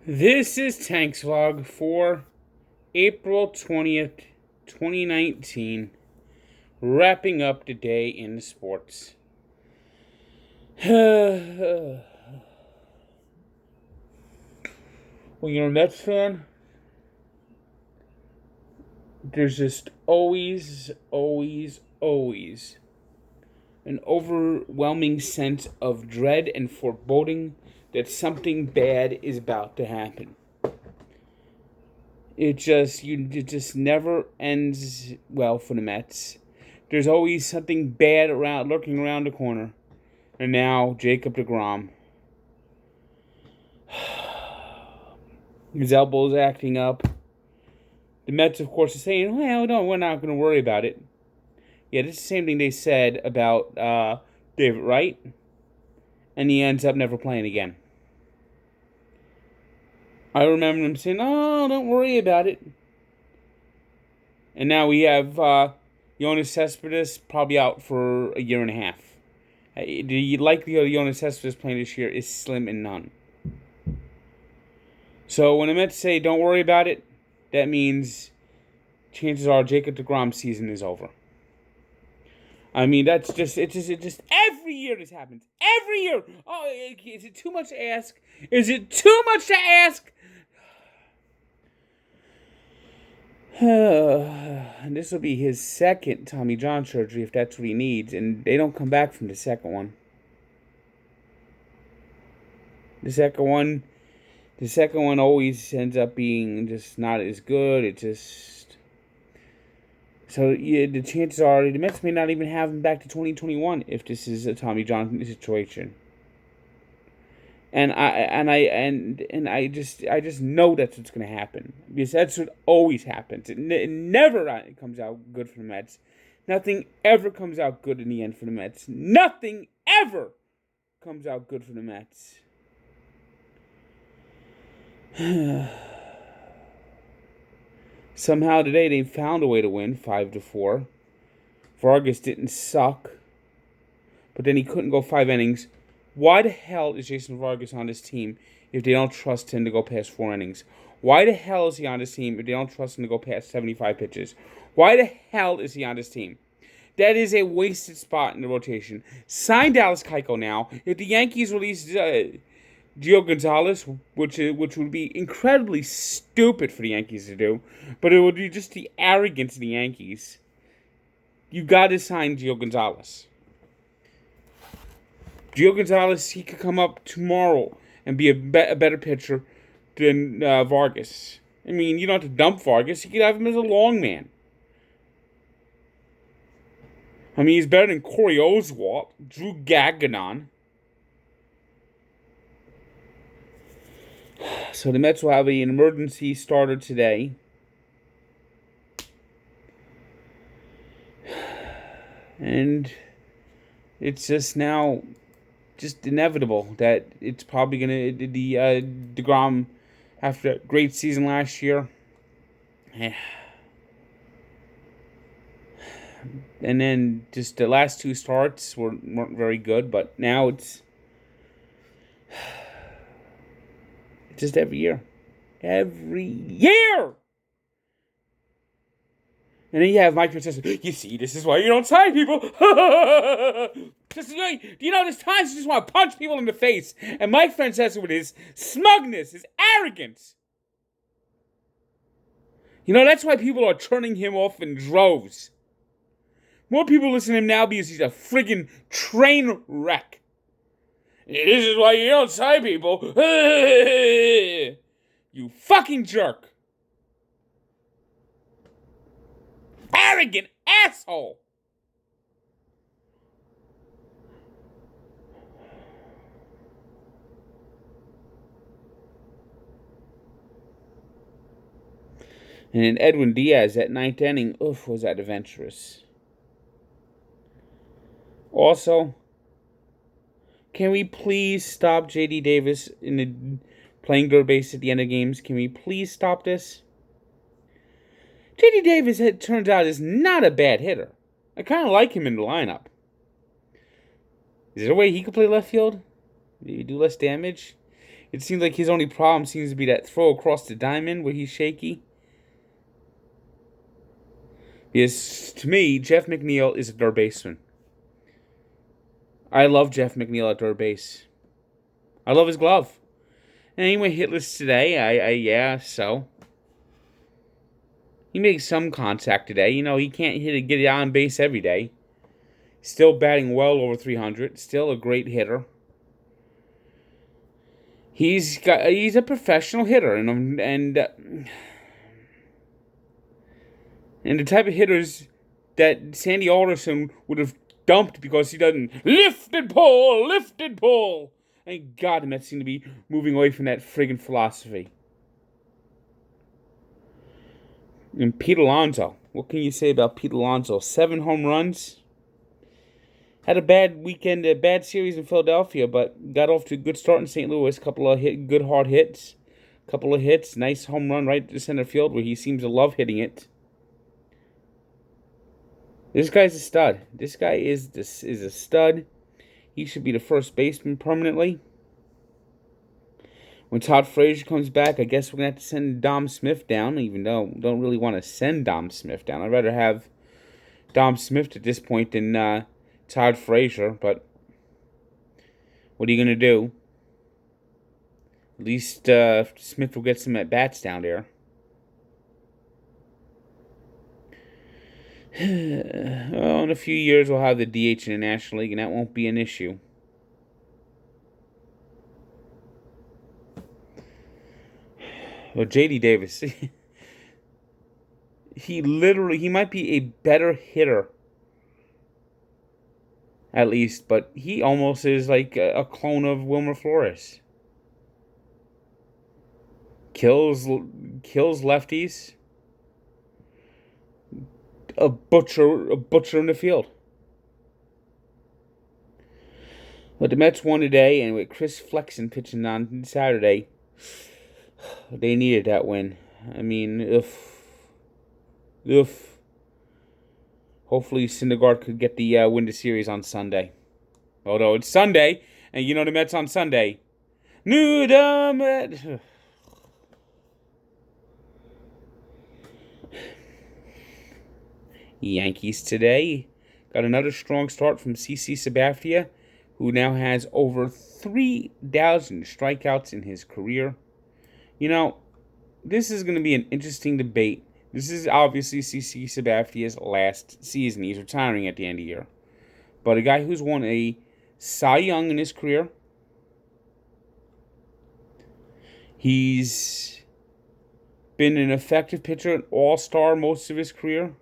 This is Tanks Vlog for April 20th, 2019. Wrapping up the day in sports. When you're a Mets fan, there's just always an overwhelming sense of dread and foreboding that something bad is about to happen. It just never ends well for the Mets. There's always something bad lurking around the corner. And now Jacob deGrom. His elbow's acting up. The Mets, of course, are saying, well, no, we're not going to worry about it. Yeah, it's the same thing they said about David Wright. And he ends up never playing again. I remember them saying, oh, don't worry about it. And now we have Yoenis Cespedes probably out for a year and a half. The likelihood of Yoenis Cespedes playing this year is slim and none. So when the Mets say don't worry about it, that means chances are Jacob deGrom's season is over. I mean, it just every year this happens. Every year. Oh, is it too much to ask? Is it too much to ask? And this will be his second Tommy John surgery if that's what he needs, and they don't come back from the second one. The second one always ends up being just not as good. So yeah, the chances are the Mets may not even have him back to 2021 if this is a Tommy John situation. And I just know that's what's going to happen, because that's what always happens. It never comes out good for the Mets. Nothing ever comes out good in the end for the Mets. Nothing ever comes out good for the Mets. Somehow today they found a way to win 5-4. Vargas didn't suck, but then he couldn't go 5 innings. Why the hell is Jason Vargas on this team if they don't trust him to go past 4 innings? Why the hell is he on this team if they don't trust him to go past 75 pitches? Why the hell is he on this team? That is a wasted spot in the rotation. Sign Dallas Keuchel now. If the Yankees release Gio Gonzalez, which would be incredibly stupid for the Yankees to do, but it would be just the arrogance of the Yankees. You got to sign Gio Gonzalez. Gio Gonzalez, he could come up tomorrow and be a better pitcher than Vargas. I mean, you don't have to dump Vargas. You could have him as a long man. I mean, he's better than Corey Oswalt, Drew Gagnon. So the Mets will have an emergency starter today. And it's just now just inevitable that it's probably going to, deGrom, after a great season last year. And then just the last 2 starts weren't very good, but now it's just every year. Every year! And then you have Mike Francesa. You see, this is why you don't sign people. This is why, there's times you just want to punch people in the face. And Mike Francesa, with his smugness, his arrogance. That's why people are turning him off in droves. More people listen to him now because he's a friggin' train wreck. This is why you don't sign people. You fucking jerk. Arrogant asshole. And then Edwin Diaz at 9th inning. Oof, was that adventurous. Also, can we please stop J.D. Davis in the playing third base at the end of games? Can we please stop this? J.D. Davis, it turns out, is not a bad hitter. I kind of like him in the lineup. Is there a way he could play left field? Maybe do less damage? It seems like his only problem seems to be that throw across the diamond where he's shaky. Because to me, Jeff McNeil is a third baseman. I love Jeff McNeil at third base. I love his glove. And he went hitless today. So. He makes some contact today. He can't get it on base every day. Still batting well over 300. Still a great hitter. He's a professional hitter, and the type of hitters that Sandy Alderson would have dumped because he doesn't lift and pull. Thank God the Mets seem to be moving away from that friggin' philosophy. And Pete Alonso. What can you say about Pete Alonso? 7 home runs. Had a bad weekend, a bad series in Philadelphia, but got off to a good start in St. Louis. Couple of good hard hits. Couple of hits. Nice home run right to center field where he seems to love hitting it. This guy's a stud. This guy is a stud. He should be the first baseman permanently. When Todd Frazier comes back, I guess we're going to have to send Dom Smith down, even though I don't really want to send Dom Smith down. I'd rather have Dom Smith at this point than Todd Frazier, but what are you going to do? At least Smith will get some at-bats down there. Well, in a few years, we'll have the DH in the National League, and that won't be an issue. Well, J.D. Davis, he might be a better hitter, at least, but he almost is like a clone of Wilmer Flores. Kills lefties. A butcher in the field. But the Mets won today, and with Chris Flexen pitching on Saturday, they needed that win. I mean, hopefully Syndergaard could get the win the series on Sunday. Although it's Sunday, and the Mets on Sunday. New Met. Yankees today got another strong start from CC Sabathia, who now has over 3,000 strikeouts in his career. This is going to be an interesting debate. This is obviously CC Sabathia's last season. He's retiring at the end of the year. But a guy who's won a Cy Young in his career. He's been an effective pitcher, an all-star most of his career.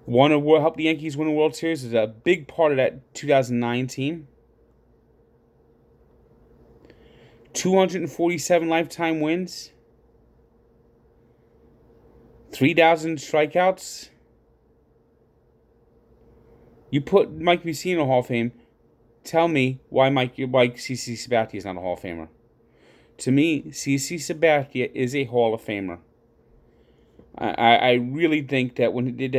Helped the Yankees win a World Series. Is a big part of that 2009 team. 247 lifetime wins. 3,000 strikeouts. You put Mike Mussina in the Hall of Fame. Tell me why CC Sabathia is not a Hall of Famer. To me, CC Sabathia is a Hall of Famer. I really think that when this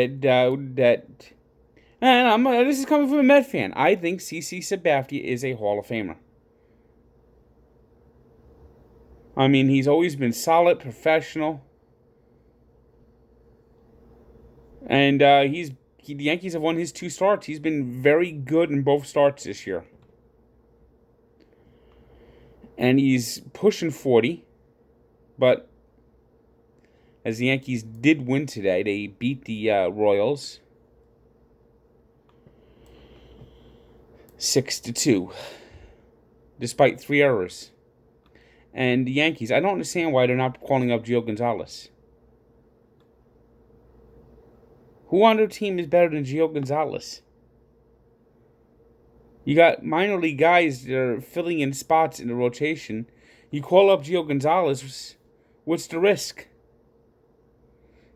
is coming from a Met fan. I think CC Sabathia is a Hall of Famer. I mean, he's always been solid, professional, and the Yankees have won his 2 starts. He's been very good in both starts this year, and he's pushing 40, but. As the Yankees did win today, they beat the Royals 6-2, despite 3 errors. And the Yankees, I don't understand why they're not calling up Gio Gonzalez. Who on their team is better than Gio Gonzalez? You got minor league guys that are filling in spots in the rotation. You call up Gio Gonzalez, what's the risk?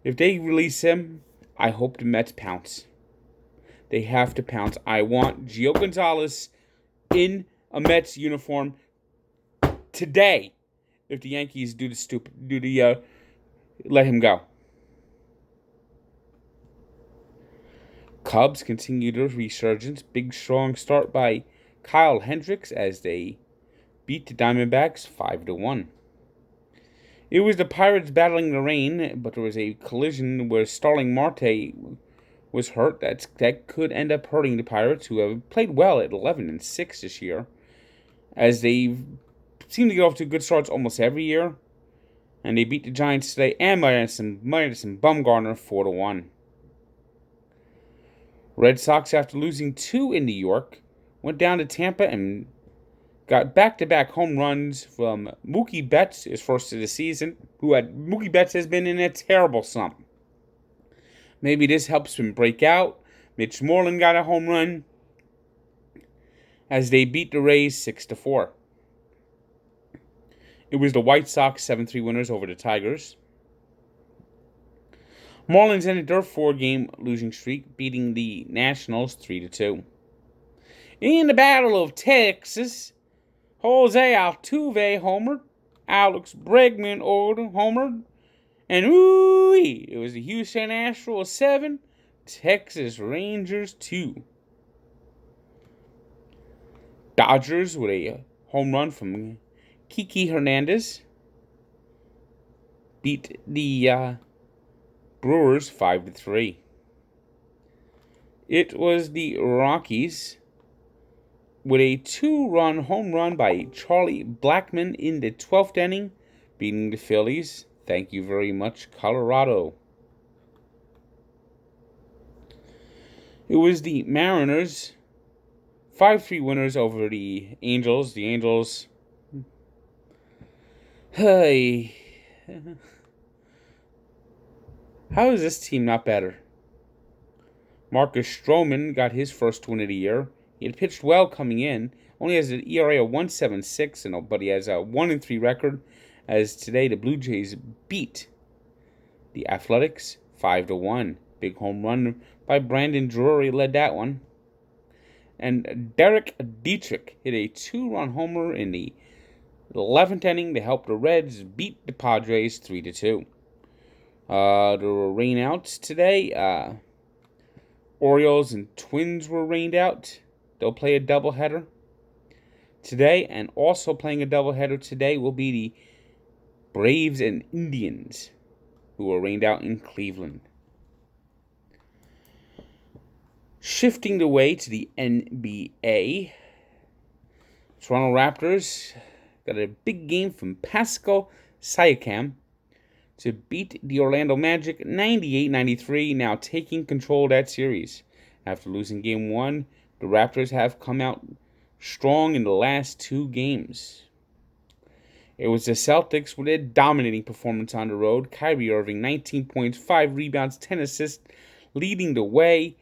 If they release him, I hope the Mets pounce. They have to pounce. I want Gio Gonzalez in a Mets uniform today. If the Yankees let him go. Cubs continue their resurgence. Big strong start by Kyle Hendricks as they beat the Diamondbacks 5-1. It was the Pirates battling the rain, but there was a collision where Starling Marte was hurt. That could end up hurting the Pirates, who have played well at 11-6 this year, as they seem to get off to good starts almost every year. And they beat the Giants today and Madison Bumgarner 4-1. Red Sox, after losing 2 in New York, went down to Tampa and got back-to-back home runs from Mookie Betts, his first of the season. Mookie Betts has been in a terrible slump. Maybe this helps him break out. Mitch Moreland got a home run as they beat the Rays 6-4. It was the White Sox 7-3 winners over the Tigers. Marlins ended their 4-game losing streak, beating the Nationals 3-2. In the Battle of Texas, Jose Altuve homered, Alex Bregman homered, and it was the Houston Astros 7, Texas Rangers 2. Dodgers with a home run from Kiki Hernandez beat the Brewers 5-3. It was the Rockies with a 2-run home run by Charlie Blackmon in the 12th inning, beating the Phillies. Thank you very much, Colorado. It was the Mariners 5-3 winners over the Angels. The Angels, hey, how is this team not better? Marcus Stroman got his first win of the year. He had pitched well coming in. Only has an ERA of 1.76, but he has a 1-3 record. As today the Blue Jays beat the Athletics 5-1. Big home run by Brandon Drury led that one. And Derek Dietrich hit a 2-run homer in the 11th inning to help the Reds beat the Padres 3-2. There were rainouts today. Orioles and Twins were rained out. They'll play a doubleheader today, and also playing a doubleheader today will be the Braves and Indians, who were rained out in Cleveland. Shifting the way to the NBA, Toronto Raptors got a big game from Pascal Siakam to beat the Orlando Magic 98-93, now taking control of that series. After losing Game 1, the Raptors have come out strong in the last 2 games. It was the Celtics with a dominating performance on the road. Kyrie Irving, 19 points, 5 rebounds, 10 assists, leading the way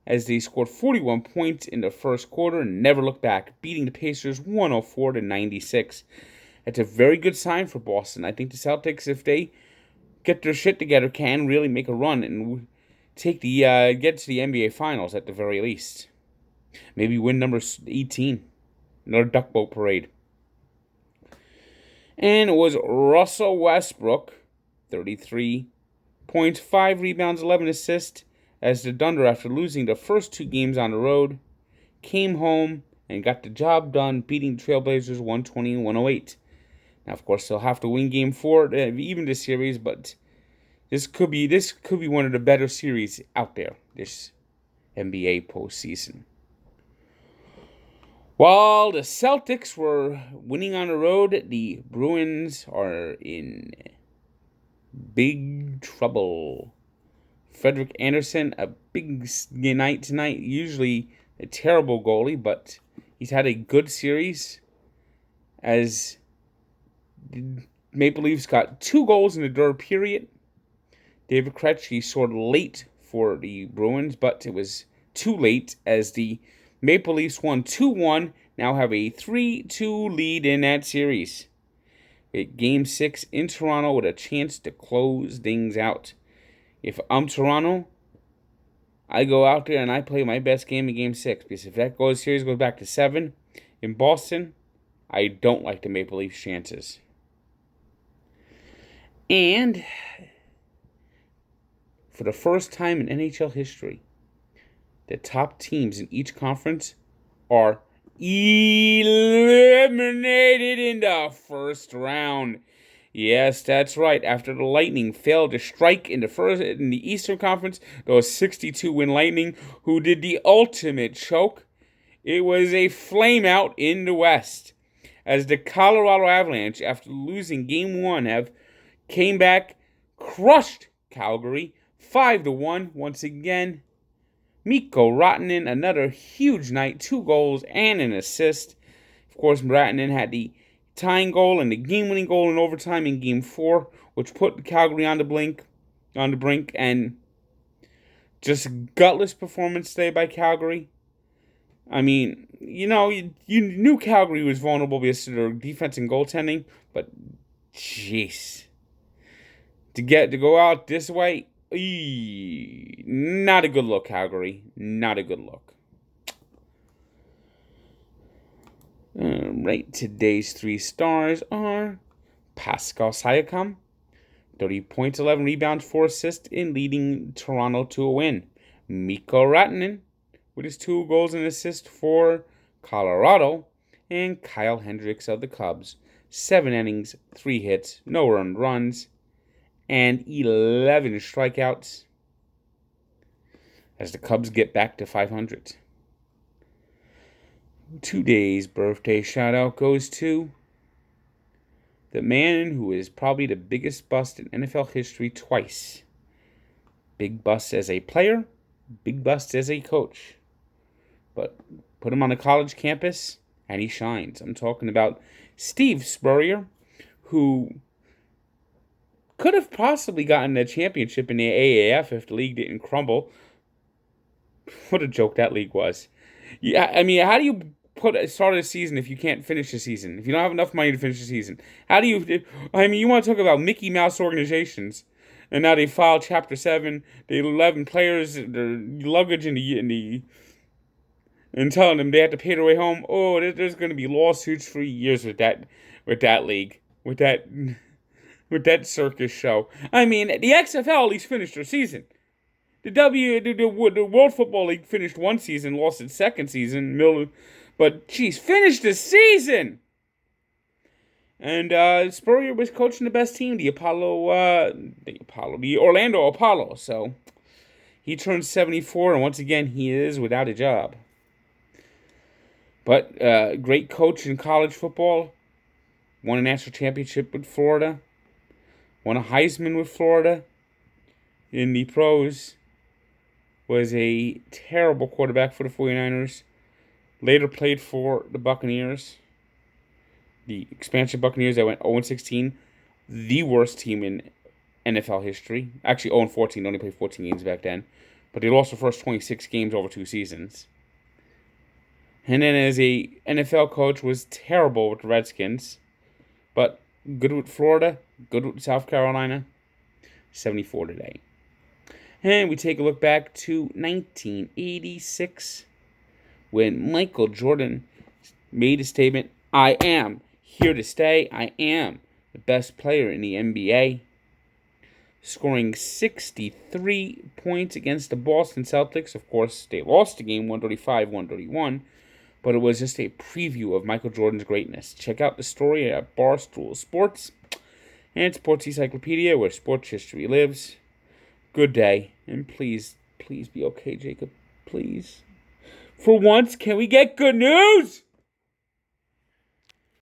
as they scored 41 points in the first quarter and never looked back, beating the Pacers 104-96. That's a very good sign for Boston. I think the Celtics, if they get their shit together, can really make a run and take the get to the NBA Finals at the very least. Maybe win number 18. Another duck boat parade. And it was Russell Westbrook, 33 points, 5 rebounds, 11 assists, as the Thunder, after losing the first 2 games on the road, came home and got the job done, beating the Trailblazers 120-108. Now, of course, they'll have to win Game 4 to even this series, but this could be one of the better series out there this NBA postseason. While the Celtics were winning on the road, the Bruins are in big trouble. Frederik Andersen, a big night tonight. Usually a terrible goalie, but he's had a good series as the Maple Leafs got 2 goals in the third period. David Krejci scored late for the Bruins, but it was too late as the Maple Leafs won 2-1, now have a 3-2 lead in that series. Game 6 in Toronto with a chance to close things out. If I'm Toronto, I go out there and I play my best game in Game 6, because if that series goes back to 7 in Boston, I don't like the Maple Leafs' chances. And for the first time in NHL history, the top teams in each conference are eliminated in the first round. Yes, that's right. After the Lightning failed to strike in the Eastern Conference, those 62-win Lightning who did the ultimate choke, it was a flameout in the West. As the Colorado Avalanche, after losing Game 1, came back, crushed Calgary 5-1 once again. Mikko Rantanen, another huge night, 2 goals and an assist. Of course, Rantanen had the tying goal and the game-winning goal in overtime in Game 4, which put Calgary on the brink, and just a gutless performance today by Calgary. I mean, you knew Calgary was vulnerable because of their defense and goaltending, but jeez, to go out this way, not a good look, Calgary. Not a good look. Right, today's 3 stars are Pascal Siakam, 30 points, 11 rebounds, 4 assists in leading Toronto to a win. Mikko Rantanen with his 2 goals and assists for Colorado. And Kyle Hendricks of the Cubs, 7 innings, 3 hits, no earned runs, and 11 strikeouts as the Cubs get back to 500. Today's birthday shout-out goes to the man who is probably the biggest bust in NFL history twice. Big bust as a player, big bust as a coach. But put him on a college campus, and he shines. I'm talking about Steve Spurrier, who could have possibly gotten a championship in the AAF if the league didn't crumble. What a joke that league was. Yeah, I mean, how do you start a season if you can't finish the season? If you don't have enough money to finish the season, how do you? I mean, you want to talk about Mickey Mouse organizations, and now they filed Chapter 7. The 11 players, their luggage and telling them they have to pay their way home. Oh, there's going to be lawsuits for years with that league, with that circus show. I mean, the XFL at least finished their season. The World Football League finished one season, lost its second season. But, geez, finished the season! And Spurrier was coaching the best team, the Orlando Apollo. So, he turned 74, and once again, he is without a job. But, great coach in college football. Won a national championship with Florida. Won a Heisman with Florida. In the pros. Was a terrible quarterback for the 49ers. Later played for the Buccaneers. The expansion Buccaneers that went 0-16. The worst team in NFL history. Actually 0-14. Only played 14 games back then. But they lost the first 26 games over 2 seasons. And then as a NFL coach was terrible with the Redskins. But good with Florida. Good with South Carolina. 74 today. And we take a look back to 1986 when Michael Jordan made a statement, "I am here to stay. I am the best player in the NBA." Scoring 63 points against the Boston Celtics. Of course, they lost the game 135-131, but it was just a preview of Michael Jordan's greatness. Check out the story at Barstool Sports and Sports Encyclopedia, where sports history lives. Good day, and please be okay, Jacob. Please. For once, can we get good news?